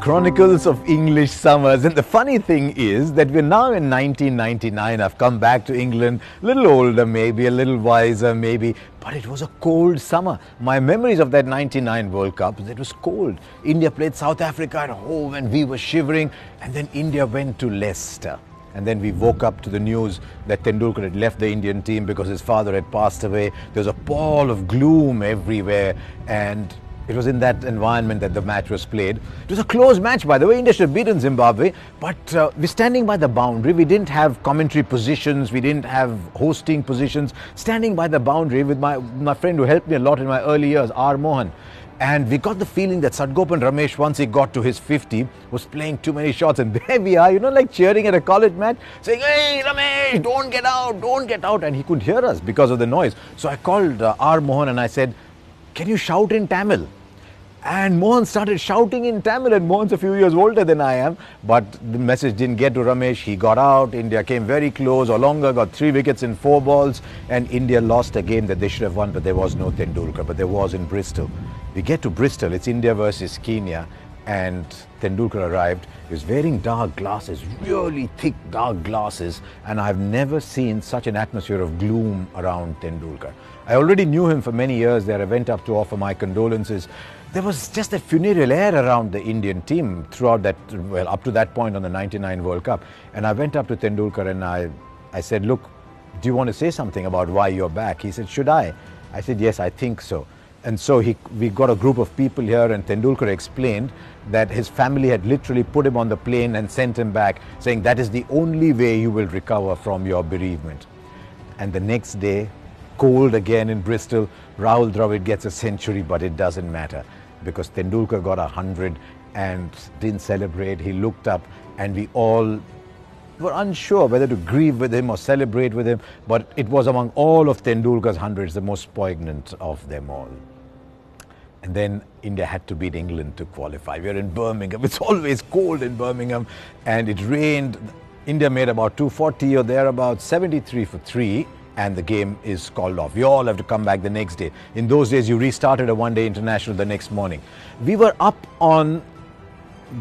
Chronicles of English Summers. And the funny thing is that we're now in 1999. I've come back to England, a little older maybe, a little wiser maybe, but it was a cold summer. My memories of that 99 World Cup, it was cold. India played South Africa at home and we were shivering, and then India went to Leicester. And then we woke up to the news that Tendulkar had left the Indian team because his father had passed away. There was a pall of gloom everywhere, and it was in that environment that the match was played. It was a close match, by the way. India should have beaten Zimbabwe, but we're standing by the boundary. We didn't have commentary positions. We didn't have hosting positions. Standing by the boundary with my friend who helped me a lot in my early years, R. Mohan. And we got the feeling that Sadgopan Ramesh, once he got to his 50, was playing too many shots. And there we are, like cheering at a college match, saying, "Hey, Ramesh, don't get out, don't get out." And he couldn't hear us because of the noise. So I called R. Mohan and I said, "Can you shout in Tamil?" And Mohan started shouting in Tamil, and Mohan's a few years older than I am. But the message didn't get to Ramesh. He got out. India came very close. Olonga got 3 wickets in 4 balls. And India lost a game that they should have won, but there was no Tendulkar. But there was in Bristol. We get to Bristol. It's India versus Kenya. And Tendulkar arrived. He was wearing dark glasses, really thick dark glasses. And I've never seen such an atmosphere of gloom around Tendulkar. I already knew him for many years there. I went up to offer my condolences. There was just a funereal air around the Indian team throughout that, well, up to that point on the 99 World Cup. And I went up to Tendulkar and I said, "Look, do you want to say something about why you're back?" He said, "Should I?" I said, "Yes, I think so." And so we got a group of people here, and Tendulkar explained that his family had literally put him on the plane and sent him back, saying that is the only way you will recover from your bereavement. And the next day, cold again in Bristol, Rahul Dravid gets a century, but it doesn't matter because Tendulkar got 100 and didn't celebrate. He looked up and we all were unsure whether to grieve with him or celebrate with him, but it was among all of Tendulkar's hundreds the most poignant of them all. And then India had to beat England to qualify. We are in Birmingham. It's always cold in Birmingham, and it rained. India made about 240 or thereabouts, 73 for 3. And the game is called off. We all have to come back the next day. In those days, you restarted a one-day international the next morning. We were up on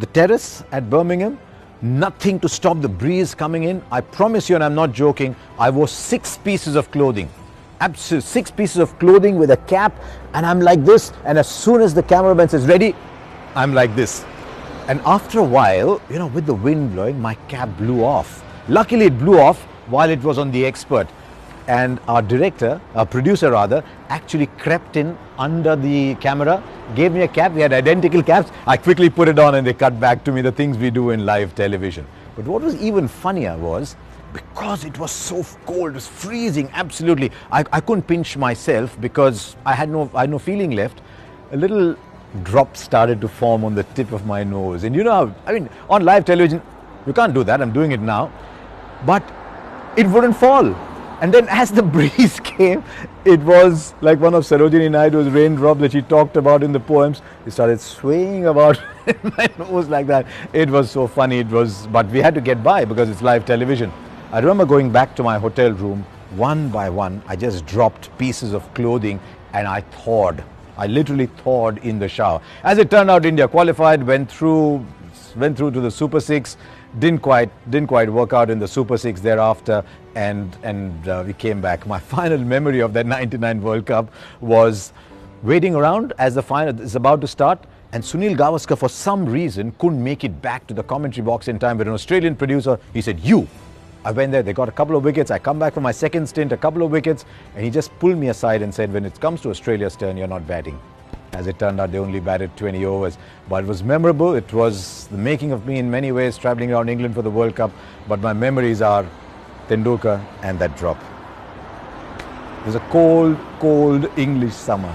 the terrace at Birmingham, nothing to stop the breeze coming in. I promise you, and I'm not joking, I wore 6 pieces of clothing. Absolutely, 6 pieces of clothing with a cap, and I'm like this, and as soon as the cameraman says, "Ready," I'm like this. And after a while, with the wind blowing, my cap blew off. Luckily, it blew off while it was on the expert. And our producer rather, actually crept in under the camera, gave me a cap. We had identical caps. I quickly put it on and they cut back to me, the things we do in live television. But what was even funnier was, because it was so cold, it was freezing, absolutely. I couldn't pinch myself because I had no feeling left. A little drop started to form on the tip of my nose. And on live television, you can't do that. I'm doing it now. But it wouldn't fall. And then as the breeze came, it was like one of Sarojini Naidu's raindrops that she talked about in the poems. It started swaying about in my nose like that. It was so funny. But we had to get by because it's live television. I remember going back to my hotel room, one by one, I just dropped pieces of clothing and I thawed. I literally thawed in the shower. As it turned out, India qualified, went through to the Super 6. Didn't quite work out in the Super 6 thereafter, and we came back. My final memory of that 99 World Cup was waiting around as the final is about to start, and Sunil Gavaskar for some reason couldn't make it back to the commentary box in time with an Australian producer. He said, "You." I went there, they got a couple of wickets. I come back for my second stint, a couple of wickets, and he just pulled me aside and said, "When it comes to Australia's turn, you're not batting." As it turned out, they only batted 20 overs. But it was memorable. It was the making of me in many ways, traveling around England for the World Cup. But my memories are Tendulkar and that drop. It was a cold, cold English summer.